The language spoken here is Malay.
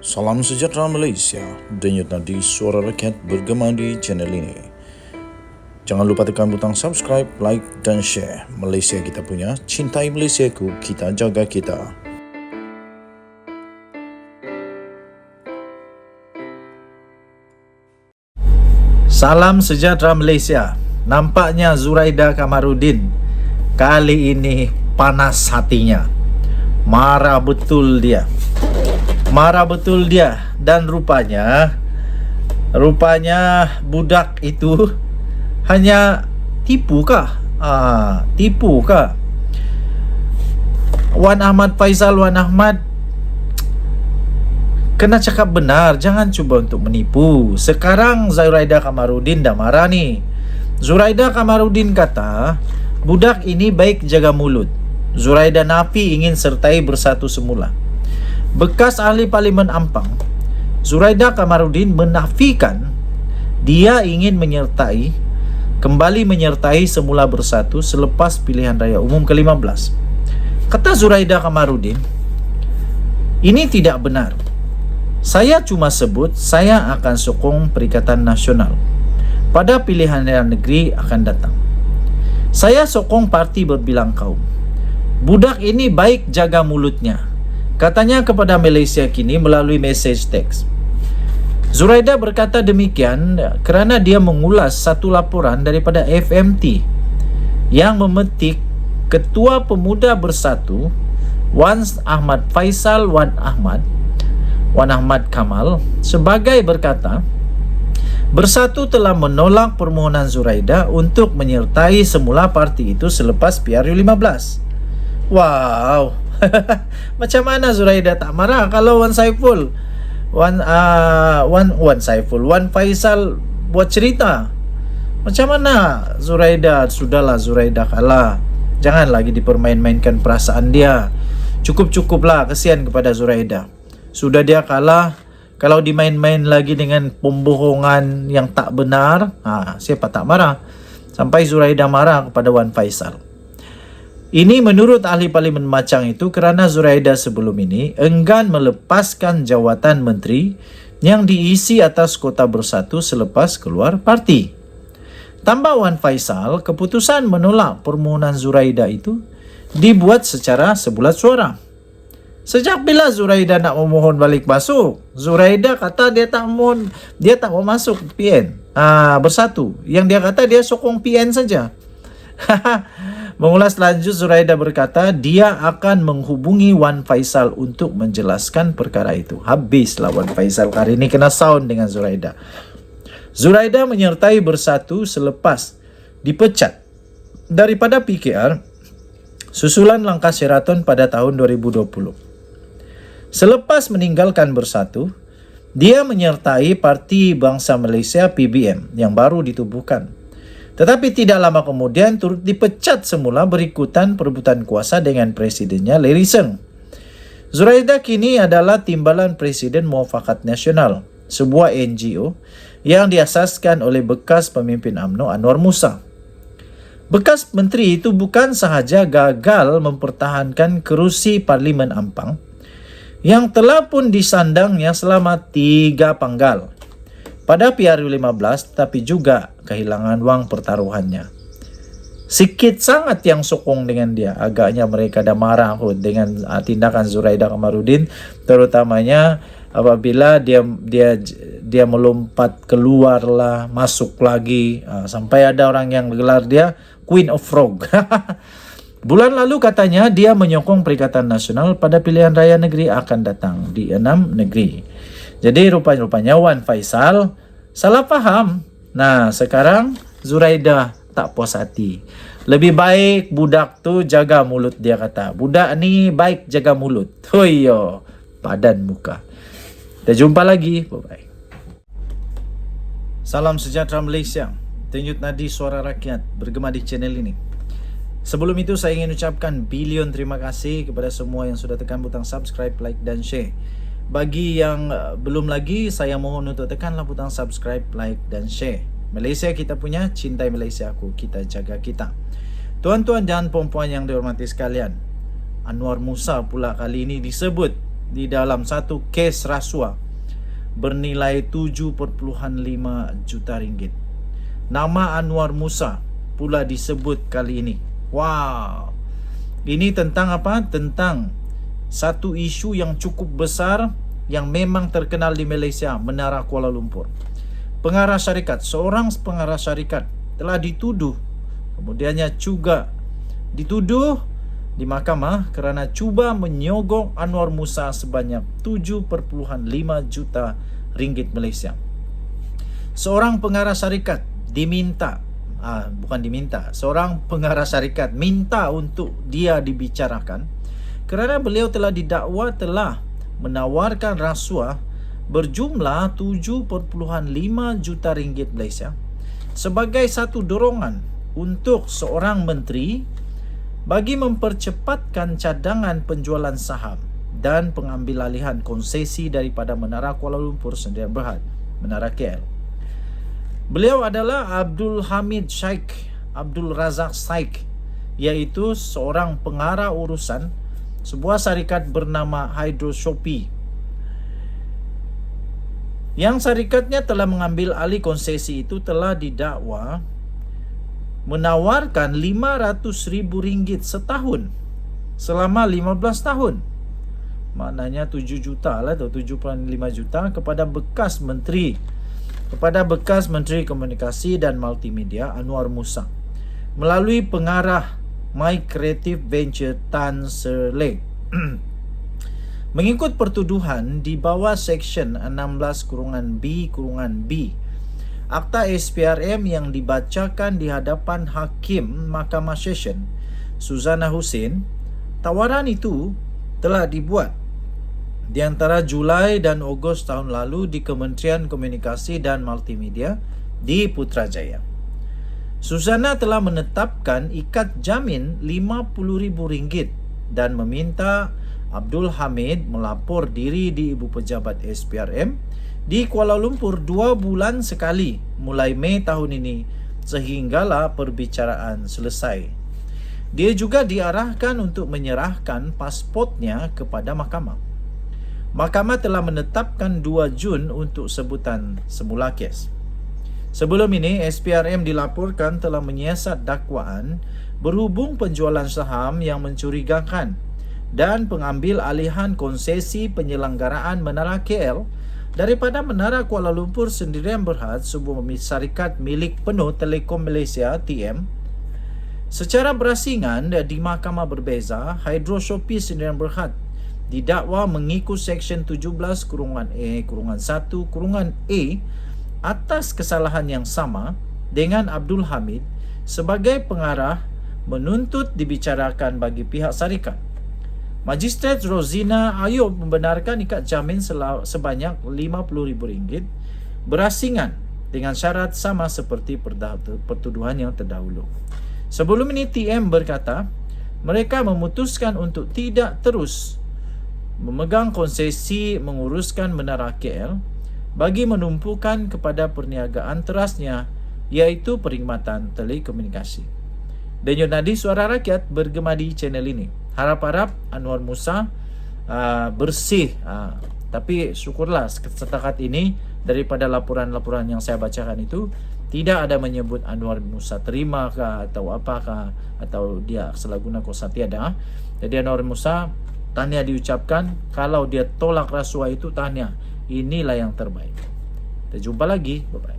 Salam sejahtera Malaysia, denyut nadi suara rakyat bergema di channel ini. Jangan lupa tekan butang subscribe, like dan share. Malaysia kita punya, cintai Malaysiaku, kita jaga kita. Salam sejahtera Malaysia. Nampaknya Zuraida Kamarudin kali ini panas hatinya. Marah betul dia. Dan rupanya budak itu hanya tipu kah? Wan Ahmad Faisal kena cakap benar, jangan cuba untuk menipu. Sekarang Zuraida Kamarudin dah marah ni. Zuraida Kamarudin kata budak ini baik jaga mulut. Zuraida nafi ingin sertai bersatu semula. Bekas ahli Parlimen Ampang Zuraida Kamarudin menafikan dia ingin kembali menyertai semula bersatu selepas pilihan raya umum ke-15. Kata Zuraida Kamarudin, ini tidak benar. Saya cuma sebut saya akan sokong Perikatan Nasional pada pilihan raya negeri akan datang. Saya sokong parti berbilang kaum. Budak ini baik jaga mulutnya, katanya kepada Malaysia Kini melalui mesej teks. Zuraida berkata demikian kerana dia mengulas satu laporan daripada FMT yang memetik Ketua Pemuda Bersatu Wan Ahmad Faisal Wan Ahmad Kamal sebagai berkata, Bersatu telah menolak permohonan Zuraida untuk menyertai semula parti itu selepas PRU 15. Wow. Macam mana Zuraida tak marah kalau Wan Faisal buat cerita? Macam mana Zuraida? Sudahlah, Zuraida kalah. Jangan lagi dipermain-mainkan perasaan dia. Cukup-cukuplah, kesian kepada Zuraida. Sudah dia kalah. Kalau dimain-main lagi dengan pembohongan yang tak benar, siapa tak marah? Sampai Zuraida marah kepada Wan Faisal. Ini menurut ahli Parlimen Machang itu kerana Zuraida sebelum ini enggan melepaskan jawatan menteri yang diisi atas Kota Bersatu selepas keluar parti. Tambah Wan Faisal, keputusan menolak permohonan Zuraida itu dibuat secara sebulat suara. Sejak bila Zuraida nak memohon balik masuk? Zuraida kata dia tak mau masuk PN Bersatu. Yang dia kata dia sokong PN saja. Mengulas lanjut, Zuraida berkata dia akan menghubungi Wan Faisal untuk menjelaskan perkara itu. Habislah Wan Faisal hari ini kena sound dengan Zuraida. Zuraida menyertai Bersatu selepas dipecat daripada PKR susulan langkah Sheraton pada tahun 2020. Selepas meninggalkan Bersatu, dia menyertai Parti Bangsa Malaysia PBM yang baru ditubuhkan. Tetapi tidak lama kemudian turut dipecat semula berikutan perebutan kuasa dengan presidennya Larry Seng. Zuraida kini adalah timbalan Presiden Muafakat Nasional, sebuah NGO yang diasaskan oleh bekas pemimpin UMNO Anwar Musa. Bekas menteri itu bukan sahaja gagal mempertahankan kerusi Parlimen Ampang yang telah pun disandangnya selama 3 panggal pada PRU 15, tapi juga kehilangan wang pertaruhannya. Sikit sangat yang sokong dengan dia. Agaknya mereka dah marah dengan tindakan Zuraida Kamarudin, terutamanya apabila dia melompat keluar lah, masuk lagi, sampai ada orang yang gelar dia Queen of Frog. Bulan lalu katanya dia menyokong Perikatan Nasional pada pilihan raya negeri akan datang di 6 negeri. Jadi rupanya Wan Faisal salah faham. Nah, sekarang Zuraida tak puas hati. Lebih baik budak tu jaga mulut, dia kata. Budak ni baik jaga mulut. Hoyo, padan muka. Kita jumpa lagi. Bye-bye. Salam sejahtera Malaysia. Denyut nadi suara rakyat bergema di channel ini. Sebelum itu saya ingin ucapkan bilion terima kasih kepada semua yang sudah tekan butang subscribe, like dan share. Bagi yang belum lagi, saya mohon untuk tekanlah butang subscribe, like dan share. Malaysia kita punya, cintai Malaysia aku, kita jaga kita. Tuan-tuan dan puan-puan yang dihormati sekalian, Anwar Musa pula kali ini disebut di dalam satu kes rasuah bernilai 7,5 juta ringgit. Nama Anwar Musa pula disebut kali ini. Wow. Ini tentang apa? Tentang satu isu yang cukup besar yang memang terkenal di Malaysia, Menara Kuala Lumpur. Pengarah syarikat, seorang pengarah syarikat telah dituduh, kemudiannya juga dituduh di mahkamah kerana cuba menyogok Anwar Musa sebanyak 7,5 juta ringgit Malaysia. Seorang pengarah syarikat seorang pengarah syarikat minta untuk dia dibicarakan kerana beliau telah didakwa telah menawarkan rasuah berjumlah 7,5 juta ringgit Malaysia sebagai satu dorongan untuk seorang menteri bagi mempercepatkan cadangan penjualan saham dan pengambilalihan konsesi daripada Menara Kuala Lumpur Sdn Bhd, Menara KL. Beliau adalah Abdul Hamid Sheikh Abdul Razak Sheikh, iaitu seorang pengarah urusan sebuah syarikat bernama Hydro Shopee. Yang syarikatnya telah mengambil alih konsesi itu telah didakwa menawarkan RM500,000 setahun selama 15 tahun. Maknanya 7 juta lah, atau 7.5 juta kepada bekas Menteri Komunikasi dan Multimedia Anwar Musa melalui pengarah My Creative Venture Tan Serlek. Mengikut pertuduhan di bawah Seksyen 16-B Akta SPRM yang dibacakan di hadapan Hakim Mahkamah Session Suzana Hussein, tawaran itu telah dibuat di antara Julai dan Ogos tahun lalu di Kementerian Komunikasi dan Multimedia di Putrajaya. Suzana telah menetapkan ikat jamin RM50,000 dan meminta Abdul Hamid melapor diri di Ibu Pejabat SPRM di Kuala Lumpur 2 bulan sekali mulai Mei tahun ini sehinggalah perbicaraan selesai. Dia juga diarahkan untuk menyerahkan pasportnya kepada mahkamah. Mahkamah telah menetapkan 2 Jun untuk sebutan semula kes. Sebelum ini, SPRM dilaporkan telah menyiasat dakwaan berhubung penjualan saham yang mencurigakan dan pengambil alihan konsesi penyelenggaraan Menara KL daripada Menara Kuala Lumpur Sdn Bhd, sebuah syarikat milik penuh Telekom Malaysia TM. Secara berasingan di mahkamah berbeza, Hydro Shopee Sdn Bhd didakwa mengikut Seksyen 17-1-A atas kesalahan yang sama dengan Abdul Hamid sebagai pengarah menuntut dibicarakan bagi pihak syarikat. Magistrate Rozina Ayub membenarkan ikat jamin sebanyak RM50,000 berasingan dengan syarat sama seperti pertuduhan yang terdahulu. Sebelum ini TM berkata mereka memutuskan untuk tidak terus memegang konsesi menguruskan Menara KL bagi menumpukan kepada perniagaan terasnya, iaitu perkhidmatan telekomunikasi. Denyut nadi suara rakyat bergema di channel ini. Harap-harap Anwar Musa bersih. Tapi syukurlah setakat ini daripada laporan-laporan yang saya bacakan itu tidak ada menyebut Anwar Musa terima kah atau apakah atau dia salah guna kuasa tiada. Jadi Anwar Musa tahniah diucapkan. Kalau dia tolak rasuah itu tahniah. Inilah yang terbaik. Kita jumpa lagi. Bye-bye.